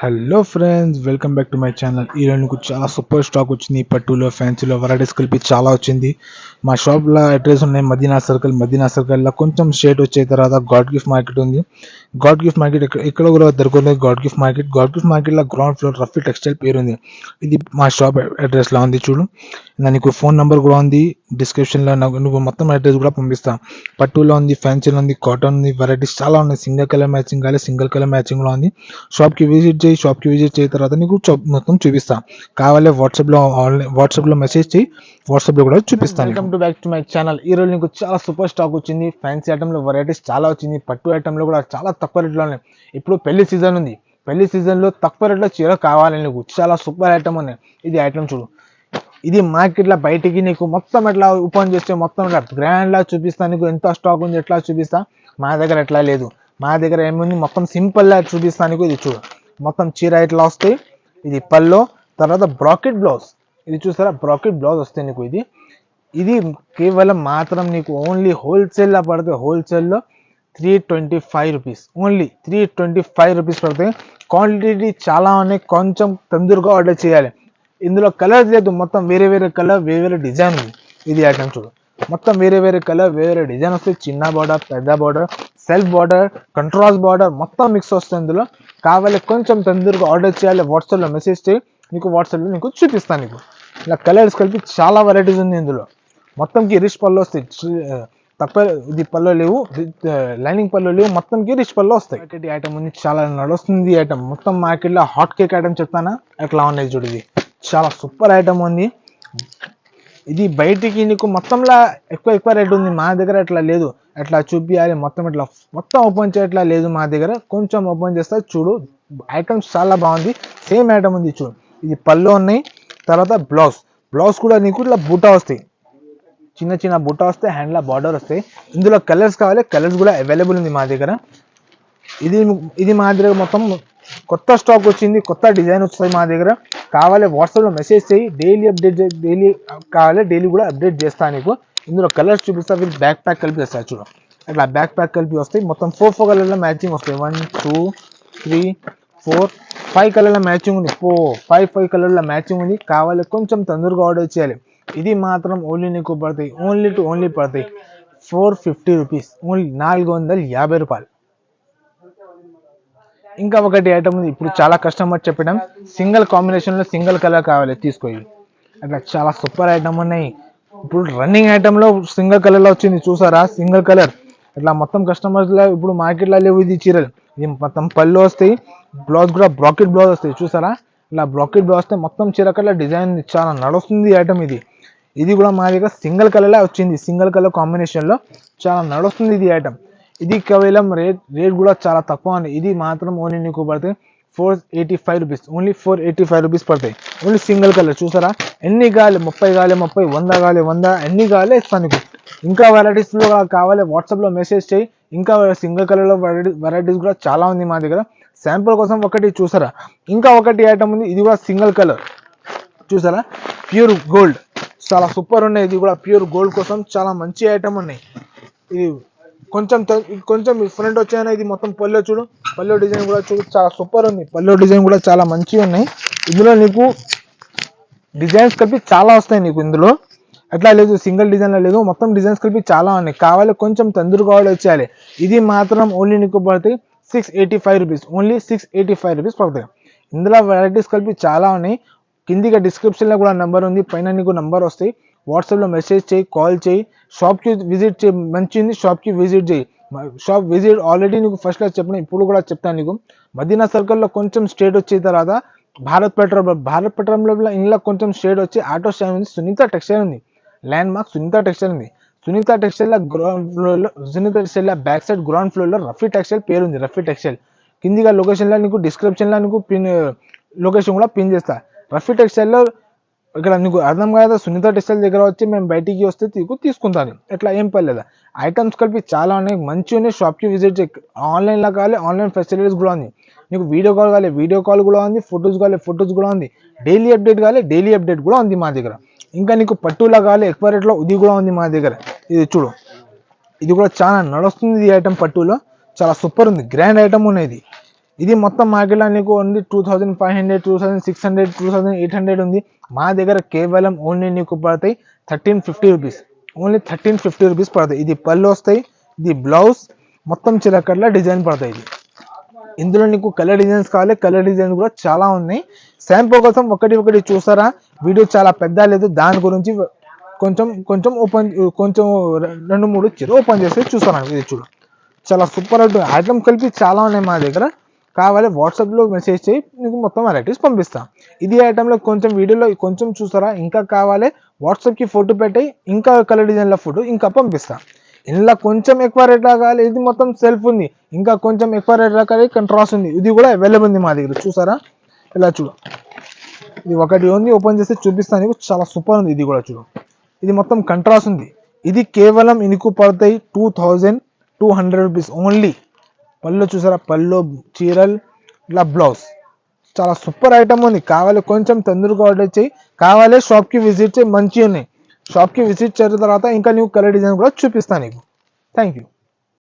Hello friends, welcome back to my channel. ఈరోజు నీకు చాలా సూపర్ స్టాక్ వచ్చింది. పట్టులో ఫ్యాన్సీలో వెరైటీస్ కలిపి చాలా వచ్చింది. మా షాప్లో అడ్రస్ ఉన్నాయి మదీనా సర్కిల్లో కొంచెం స్ట్రేట్ వచ్చే తర్వాత గాడ్ గిఫ్ట్ మార్కెట్ ఉంది. గాడ్ గిఫ్ట్ మార్కెట్ ఇక్కడ కూడా దొరుకుతుంది. గాడ్ గిఫ్ట్ మార్కెట్లో గ్రౌండ్ ఫ్లోర్ రఫీ టెక్స్టైల్ పేరు ఉంది. ఇది మా షాప్ అడ్రస్లో ఉంది. చూడు, నీకు ఫోన్ నెంబర్ కూడా ఉంది డిస్క్రిప్షన్లో. నువ్వు మొత్తం అడ్రస్ కూడా పంపిస్తాను. పట్టులో ఉంది, ఫ్యాన్సీలో ఉంది, కాటన్ ఉంది, వెరైటీస్ చాలా ఉన్నాయి. సింగిల్ కలర్ మ్యాచింగ్ కావాలి, సింగిల్ కలర్ మ్యాచింగ్ లో ఉంది. షాప్కి విజిట్ చేయి తర్వాత నీకు మొత్తం చూపిస్తా. కావాలి వాట్సాప్లో మెసేజ్ చేయి, వాట్సాప్లో కూడా చూపిస్తాను. Welcome to back to my channel. ఈ రోజు నీకు చాలా సూపర్ స్టాక్ వచ్చింది. ఫ్యాన్సీ ఐటమ్లో వెరైటీస్ చాలా వచ్చింది. పట్టు ఐటమ్లో కూడా చాలా తక్కువ రేట్లో ఉన్నాయి. ఇప్పుడు పెళ్లి సీజన్ ఉంది. పెళ్లి సీజన్లో తక్కువ రేట్లో చీర కావాలి నీకు, చాలా సూపర్ ఐటమ్ ఉన్నాయి. ఇది ఐటమ్ చూడు, ఇది మార్కెట్లో బయటికి నీకు మొత్తం ఎట్లా ఓపెన్ చేస్తే మొత్తం ఇట్లా గ్రాండ్ లా చూపిస్తా. నీకు ఎంత స్టాక్ ఉంది ఎట్లా చూపిస్తా. మా దగ్గర ఎట్లా లేదు, మా దగ్గర ఏముంది మొత్తం సింపుల్ లా చూపిస్తా నీకు. ఇది చూడు, మొత్తం చీర ఇట్లా వస్తాయి. ఇది పల్లో, తర్వాత బ్రాకెట్ బ్లౌజ్. ఇది చూసారా, బ్రాకెట్ బ్లౌజ్ వస్తాయి నీకు. ఇది కేవలం మాత్రం నీకు ఓన్లీ హోల్సేల్లో పడుతుంది. హోల్సేల్లో 325 రూపీస్, ఓన్లీ 325 రూపీస్ పడుతుంది. క్వాంటిటీ చాలా ఉన్నాయి, కొంచెం తొందరగా ఆర్డర్ చేయాలి. ఇందులో కలర్స్ లేదు, మొత్తం వేరే వేరే కలర్, వేరే వేరే డిజైన్ ఉంది. ఇది ఐటమ్ చూడు, మొత్తం వేరే వేరే కలర్, వేరే డిజైన్ వస్తుంది. చిన్న బార్డర్, పెద్ద border, self border, contrast border, మొత్తం మిక్స్ వస్తుంది. ఇందులో కావాలి కొంచెం తొందరగా ఆర్డర్ చేయాలి. వాట్సాప్లో మెసేజ్ చేయి, నీకు వాట్సాప్లో నీకు చూపిస్తాను. నీకు ఇలా కలర్స్ కలిపి చాలా వెరైటీస్ ఉంది. ఇందులో మొత్తంకి రిచ్ పళ్ళు వస్తాయి. తక్కువ ఇది పళ్ళు లేవు, లైనింగ్ పళ్ళు లేవు, మొత్తంకి రిచ్ పళ్ళు వస్తాయి. ఈ ఐటమ్ ఉంది, చాలా నడుస్తుంది. ఐటమ్ మొత్తం మార్కెట్లో హాట్ కేక్ ఐటమ్ చెప్తానా, ఎట్లా ఉన్నాయి చూడు. ఇది చాలా సూపర్ ఐటమ్ ఉంది. ఇది బయటికి నీకు మొత్తంలో ఎక్కువ రేట్ ఉంది. మా దగ్గర అట్లా లేదు, అట్లా చూపించాలి మొత్తం ఇట్లా మొత్తం ఓపెన్ చేయట్లా లేదు. మా దగ్గర కొంచెం ఓపెన్ చేస్తా చూడు. ఐటమ్స్ చాలా బాగుంది. సేమ్ ఐటమ్ ఉంది చూడు. ఇది పళ్ళు ఉన్నాయి, తర్వాత బ్లౌజ్ కూడా నీకు ఇట్లా బూటా వస్తాయి. చిన్న చిన్న బూటా వస్తాయి, హ్యాండ్లో బార్డర్ వస్తాయి. ఇందులో కలర్స్ కావాలి, కలర్స్ కూడా అవైలబుల్ ఉంది మా దగ్గర. ఇది మా దగ్గర మొత్తం కొత్త స్టాక్ వచ్చింది, కొత్త డిజైన్ వస్తుంది మా దగ్గర. కావాలి వాట్సాప్లో మెసేజ్ చేయి, డైలీ కావాలి, డైలీ కూడా అప్డేట్ చేస్తాను నీకు. ఇందులో కలర్స్ చూపిస్తా, వీళ్ళు బ్యాక్ ప్యాక్ కలిపి వస్తాయి చూడు. అట్లా బ్యాక్ ప్యాక్ కలిపి వస్తాయి. మొత్తం 4 కలర్ల మ్యాచింగ్ వస్తాయి. 1 2 3 4 5 కలర్ల మ్యాచింగ్ ఉంది. 5 కలర్ల మ్యాచింగ్ ఉంది. కావాలి కొంచెం తొందరగా ఆర్డర్ చేయాలి. ఇది మాత్రం ఓన్లీ నీకు పడతాయి, ఓన్లీ పడతాయి 450 రూపీస్, ఓన్లీ 450 రూపాయలు. ఇంకా ఒకటి ఐటమ్ ఉంది. ఇప్పుడు చాలా కస్టమర్ చెప్పడం, సింగిల్ కాంబినేషన్లో సింగిల్ కలర్ కావాలి తీసుకోయి. అట్లా చాలా సూపర్ ఐటమ్ ఉన్నాయి. ఇప్పుడు రన్నింగ్ ఐటమ్లో సింగిల్ కలర్లో వచ్చింది చూసారా, సింగిల్ కలర్. ఇట్లా మొత్తం కస్టమర్స్లో ఇప్పుడు మార్కెట్లో లేవు ఇది చీరలు. ఇది మొత్తం పళ్ళు వస్తాయి, బ్లౌజ్ కూడా బ్రాకెట్ బ్లౌజ్ వస్తాయి చూసారా. ఇలా బ్రాకెట్ బ్లౌజ్ వస్తే మొత్తం చీర కలర్ డిజైన్ చాలా నడుస్తుంది ఐటమ్. ఇది కూడా మా దగ్గర సింగిల్ కలర్లో వచ్చింది. సింగిల్ కలర్ కాంబినేషన్లో చాలా నడుస్తుంది ఇది ఐటమ్. ఇది కేవలం రేట్ కూడా చాలా తక్కువ ఉంది. ఇది మాత్రం ఓన్లీ నీకు పడతాయి 485 రూపీస్, ఓన్లీ 485 రూపీస్ పడతాయి. ఓన్లీ సింగిల్ కలర్ చూసారా. ఎన్ని కావాలి, 30 కావాలి, 100 కావాలి, 100 ఎన్ని కావాలి ఇస్తాను నీకు. ఇంకా వెరైటీస్లో కావాలి వాట్సాప్లో మెసేజ్ చేయి. ఇంకా సింగిల్ కలర్లో వెరైటీస్ కూడా చాలా ఉంది మా దగ్గర. శాంపుల్ కోసం ఒకటి చూసారా. ఇంకా ఒకటి ఐటమ్ ఉంది, ఇది కూడా సింగిల్ కలర్ చూసారా, ప్యూర్ గోల్డ్, చాలా సూపర్ ఉన్నాయి. ఇది కూడా ప్యూర్ గోల్డ్ కోసం చాలా మంచి ఐటమ్ ఉన్నాయి. ఇది కొంచెం డిఫరెంట్ వచ్చాయన. ఇది మొత్తం పళ్ళు చూడు, పళ్ళు డిజైన్ కూడా చూడు, చాలా సూపర్ ఉంది. పళ్ళు డిజైన్ కూడా చాలా మంచిగా ఉన్నాయి. ఇందులో నీకు డిజైన్స్ కలిపి చాలా వస్తాయి నీకు. ఇందులో అట్లా లేదు, సింగిల్ డిజైన్లో లేదు, మొత్తం డిజైన్స్ కలిపి చాలా ఉన్నాయి. కావాలి కొంచెం తొందరగా ఆర్డర్ వచ్చేయాలి. ఇది మాత్రం ఓన్లీ నీకు పడతాయి 685 రూపీస్, ఓన్లీ 685 రూపీస్ పడతాయి. ఇందులో వెరైటీస్ కలిపి చాలా ఉన్నాయి. కిందిగా డిస్క్రిప్షన్లో కూడా నెంబర్ ఉంది, పైన నీకు నెంబర్ వస్తాయి. వాట్సాప్లో మెసేజ్ చేయి, కాల్ చేయి, షాప్కి విజిట్ చేయి. మంచిది, షాప్కి విజిట్ చేయి. షాప్ విజిట్ ఆల్రెడీ నీకు ఫస్ట్లో చెప్పిన, ఇప్పుడు కూడా చెప్తాను నీకు. మదీనా సర్కిల్లో కొంచెం స్ట్రేట్ వచ్చిన తర్వాత భారత్ పెట్రోల్లో ఇంట్లో కొంచెం స్ట్రేట్ వచ్చి ఆటో స్టాండ్ ఉంది. సునీత టెక్స్టైల్ ఉంది, ల్యాండ్ మార్క్ సునీత టెక్స్టైల్ ఉంది. సునీత టెక్స్టైల్లో బ్యాక్ సైడ్ గ్రౌండ్ ఫ్లోర్లో రఫీ టెక్స్టైల్ పేరు ఉంది. రఫీ టెక్స్టైల్ కిందిగా లొకేషన్లో నీకు డిస్క్రిప్షన్లో నీకు లొకేషన్ కూడా పిన్ చేస్తా. రఫీ టెక్స్టైల్లో ఇక్కడ నీకు అర్థం కాదా, సునీత టెక్స్టైల్ దగ్గర వచ్చి మేము బయటికి వస్తే తీసుకుంటాను. ఎట్లా ఏం పర్లేదు. ఐటమ్స్ కలిపి చాలా ఉన్నాయి, మంచిగా ఉన్నాయి. షాప్కి విజిట్ చేయి. ఆన్లైన్లో కావాలి, ఆన్లైన్ ఫెసిలిటీస్ కూడా ఉంది. నీకు వీడియో కాల్ కావాలి, వీడియో కాల్ కూడా ఉంది. ఫొటోస్ కావాలి, ఫొటోస్ కూడా ఉంది. డైలీ అప్డేట్ కావాలి, డైలీ అప్డేట్ కూడా ఉంది మా దగ్గర. ఇంకా నీకు పట్టులా కావాలి, ఎక్కువ రేట్లో ఇది కూడా ఉంది మా దగ్గర. ఇది చూడు, ఇది కూడా చాలా నడుస్తుంది. ఈ ఐటమ్ పట్టులో చాలా సూపర్ ఉంది, గ్రాండ్ ఐటమ్ ఉన్నది. ఇది మొత్తం మార్కెట్లో నీకు ఓన్లీ 2500, 2600, 2800 ఉంది. మా దగ్గర కేవలం ఓన్లీ నీకు పడతాయి 1350 రూపీస్. ఓన్లీ 1350 రూపీస్ పడతాయి. ఇది పళ్ళు వస్తాయి, ఇది బ్లౌజ్, మొత్తం చిలకట్ల డిజైన్ పడతాయి. ఇది ఇందులో నీకు కలర్ డిజైన్స్ కావాలి, కలర్ డిజైన్స్ కూడా చాలా ఉన్నాయి. శాంపుల్ కోసం ఒకటి చూసారా, వీడియో చాలా పెద్ద లేదు, దాని గురించి కొంచెం ఓపెన్, కొంచెం 2-3 చీర ఓపెన్ చేసి చూసాను. ఇది చూడు, చాలా సూపర్ ఐటమ్ కలిపి చాలా ఉన్నాయి మా దగ్గర. కావాలి వాట్సాప్లో మెసేజ్ చేయి, నీకు మొత్తం వెరైటీస్ పంపిస్తాను. ఇది ఐటెంలో కొంచెం వీడియోలో కొంచెం చూసారా, ఇంకా కావాలి వాట్సాప్కి ఫోటో పెట్టి, ఇంకా కలర్ డిజైన్ల ఫోటో ఇంకా పంపిస్తాను. ఇందులో కొంచెం ఎక్కువ రేట్ కావాలి, ఇది మొత్తం సెల్ఫ్ ఉంది. ఇంకా కొంచెం ఎక్కువ రేట్ కావాలి, కంట్రాస్ట్ ఉంది, ఇది కూడా అవైలబుల్ ఉంది మా దగ్గర. చూసారా, ఇలా చూడు, ఇది ఒకటి ఉంది, ఓపెన్ చేసి చూపిస్తాను నీకు, చాలా సూపర్ ఉంది. ఇది కూడా చూడు, ఇది మొత్తం కంట్రాస్ట్ ఉంది. ఇది కేవలం నీకు పడతాయి 2200 రూపీస్ ఓన్లీ. పళ్ళు చూసారా, పళ్ళు, చీరలు, ఇలా బ్లౌజ్, చాలా సూపర్ ఐటమ్ ఉంది. కావాలి కొంచెం తొందరగా ఆర్డర్ చేయి, కావాలి షాప్కి విజిట్ చేయి, మంచిగా ఉన్నాయి. షాప్కి విజిట్ చేసిన తర్వాత ఇంకా నీకు కలర్ డిజైన్ కూడా చూపిస్తాను నీకు. Thank you.